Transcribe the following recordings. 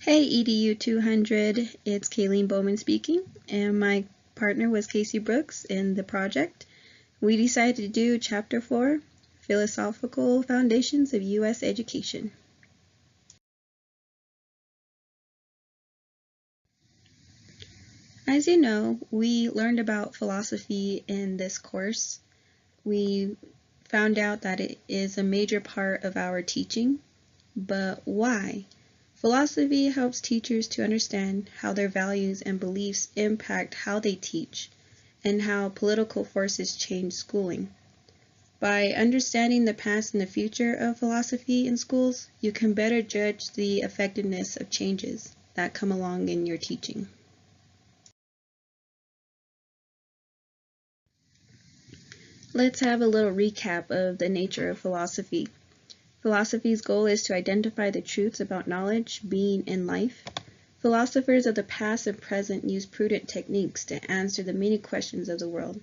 Hey EDU 200, it's Kayleen Bowman speaking, and my partner was Casey Brooks in the project. We decided to do Chapter 4, Philosophical Foundations of U.S. Education. As you know, we learned about philosophy in this course. We found out that it is a major part of our teaching, but why? Philosophy helps teachers to understand how their values and beliefs impact how they teach and how political forces change schooling. By understanding the past and the future of philosophy in schools, you can better judge the effectiveness of changes that come along in your teaching. Let's have a little recap of the nature of philosophy. Philosophy's goal is to identify the truths about knowledge, being, and life. Philosophers of the past and present use prudent techniques to answer the many questions of the world.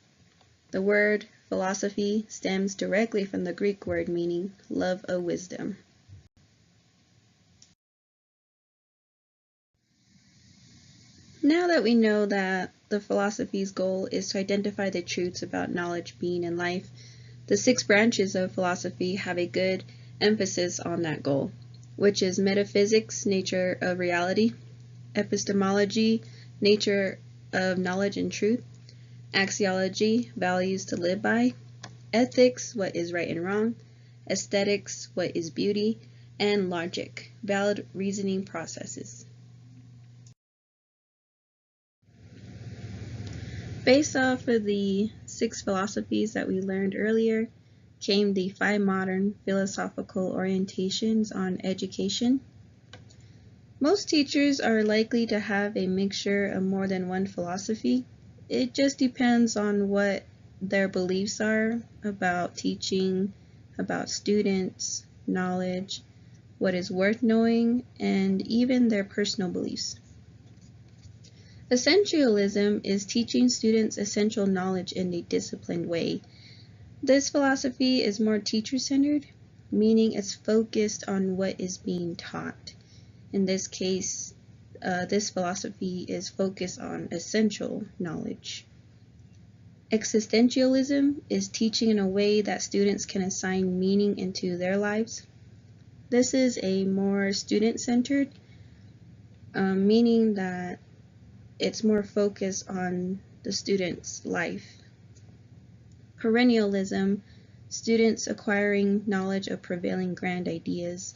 The word philosophy stems directly from the Greek word meaning love of wisdom. Now that we know that the philosophy's goal is to identify the truths about knowledge, being, and life, the 6 branches of philosophy have a good emphasis on that goal, which is metaphysics, nature of reality; epistemology, nature of knowledge and truth; axiology, values to live by; ethics, what is right and wrong; aesthetics, what is beauty; and logic, valid reasoning processes. Based off of the 6 philosophies that we learned earlier came the 5 modern philosophical orientations on education. Most teachers are likely to have a mixture of more than one philosophy. It just depends on what their beliefs are about teaching, about students, knowledge, what is worth knowing, and even their personal beliefs. Essentialism is teaching students essential knowledge in a disciplined way. This philosophy is more teacher-centered, meaning it's focused on what is being taught. In this case, this philosophy is focused on essential knowledge. Existentialism is teaching in a way that students can assign meaning into their lives. This is a more student-centered, meaning that it's more focused on the student's life. Perennialism, students acquiring knowledge of prevailing grand ideas.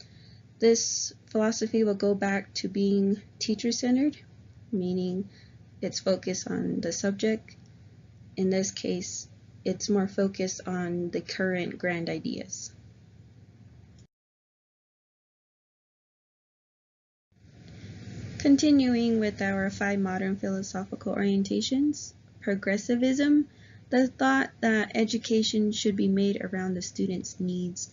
This philosophy will go back to being teacher-centered, meaning it's focused on the subject. In this case, it's more focused on the current grand ideas. Continuing with our 5 modern philosophical orientations, progressivism, the thought that education should be made around the student's needs.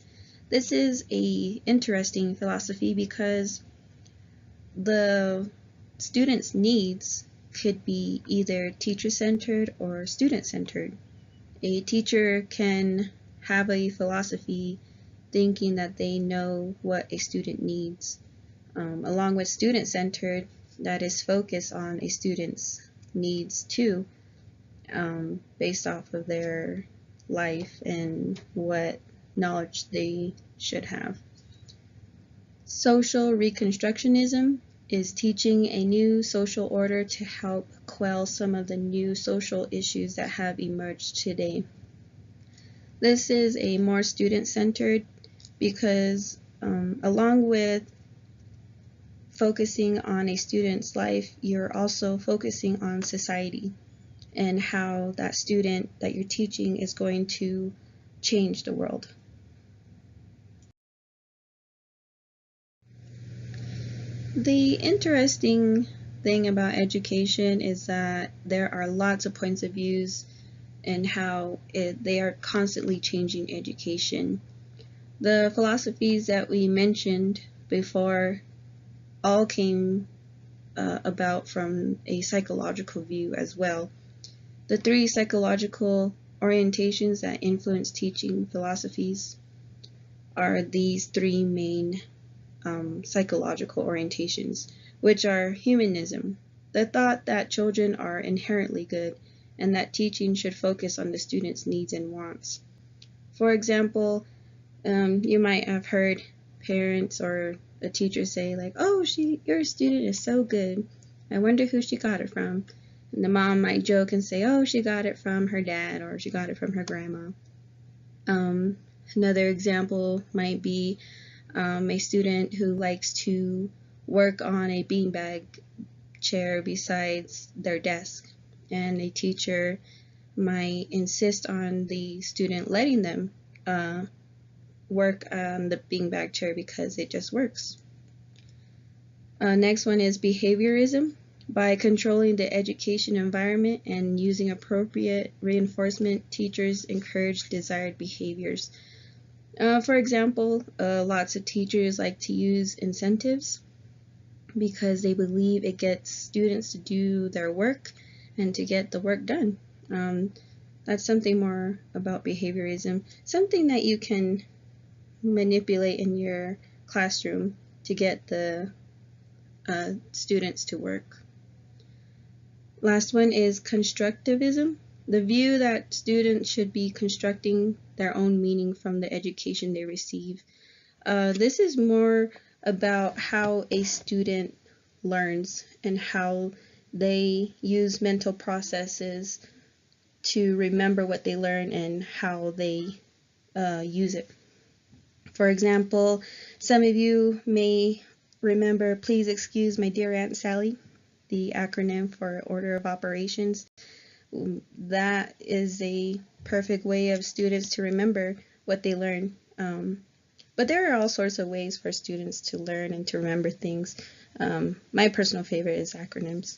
This is an interesting philosophy because the student's needs could be either teacher-centered or student-centered. A teacher can have a philosophy thinking that they know what a student needs, along with student-centered, that is focused on a student's needs too, based off of their life and what knowledge they should have. Social reconstructionism is teaching a new social order to help quell some of the new social issues that have emerged today. This is a more student-centered because along with focusing on a student's life, you're also focusing on society and how that student that you're teaching is going to change the world. The interesting thing about education is that there are lots of points of views and how they are constantly changing education. The philosophies that we mentioned before all came about from a psychological view as well. The 3 psychological orientations that influence teaching philosophies are these 3 main psychological orientations, which are humanism, the thought that children are inherently good and that teaching should focus on the student's needs and wants. For example, you might have heard parents or a teacher say like, "Oh, your student is so good. I wonder who she got it from." And the mom might joke and say, "Oh, she got it from her dad or she got it from her grandma." Another example might be a student who likes to work on a beanbag chair besides their desk, and a teacher might insist on the student letting them work on the beanbag chair because it just works. Next one is behaviorism. By controlling the education environment and using appropriate reinforcement, teachers encourage desired behaviors. For example, lots of teachers like to use incentives because they believe it gets students to do their work and to get the work done. That's something more about behaviorism, something that you can manipulate in your classroom to get the students to work. Last one is constructivism, the view that students should be constructing their own meaning from the education they receive. This is more about how a student learns and how they use mental processes to remember what they learn and how they use it. For example, some of you may remember "Please excuse my dear Aunt Sally," the acronym for Order of Operations. That is a perfect way of students to remember what they learn. But there are all sorts of ways for students to learn and to remember things. My personal favorite is acronyms.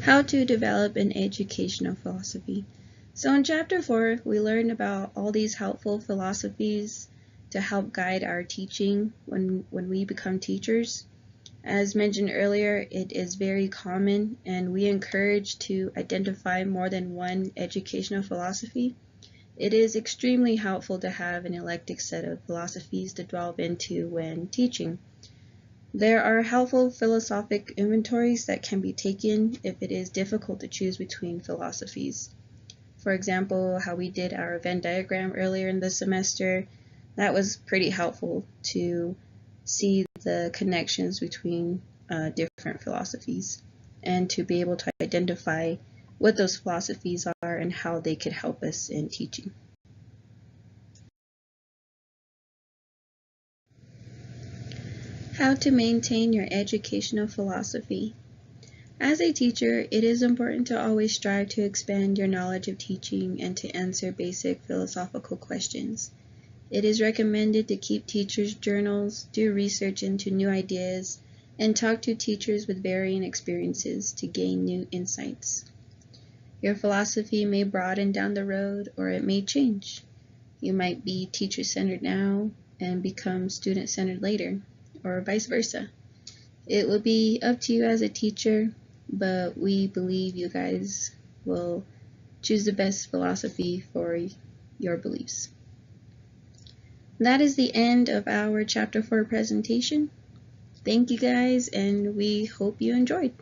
How to develop an educational philosophy. So in Chapter 4, we learned about all these helpful philosophies to help guide our teaching when we become teachers. As mentioned earlier, it is very common, and we encourage to identify more than one educational philosophy. It is extremely helpful to have an eclectic set of philosophies to delve into when teaching. There are helpful philosophic inventories that can be taken if it is difficult to choose between philosophies. For example, how we did our Venn diagram earlier in the semester, that was pretty helpful to see the connections between different philosophies and to be able to identify what those philosophies are and how they could help us in teaching. How to maintain your educational philosophy. As a teacher, it is important to always strive to expand your knowledge of teaching and to answer basic philosophical questions. It is recommended to keep teachers' journals, do research into new ideas, and talk to teachers with varying experiences to gain new insights. Your philosophy may broaden down the road, or it may change. You might be teacher-centered now and become student-centered later, or vice versa. It will be up to you as a teacher, but we believe you guys will choose the best philosophy for your beliefs. That is the end of our Chapter 4 presentation. Thank you guys, and we hope you enjoyed.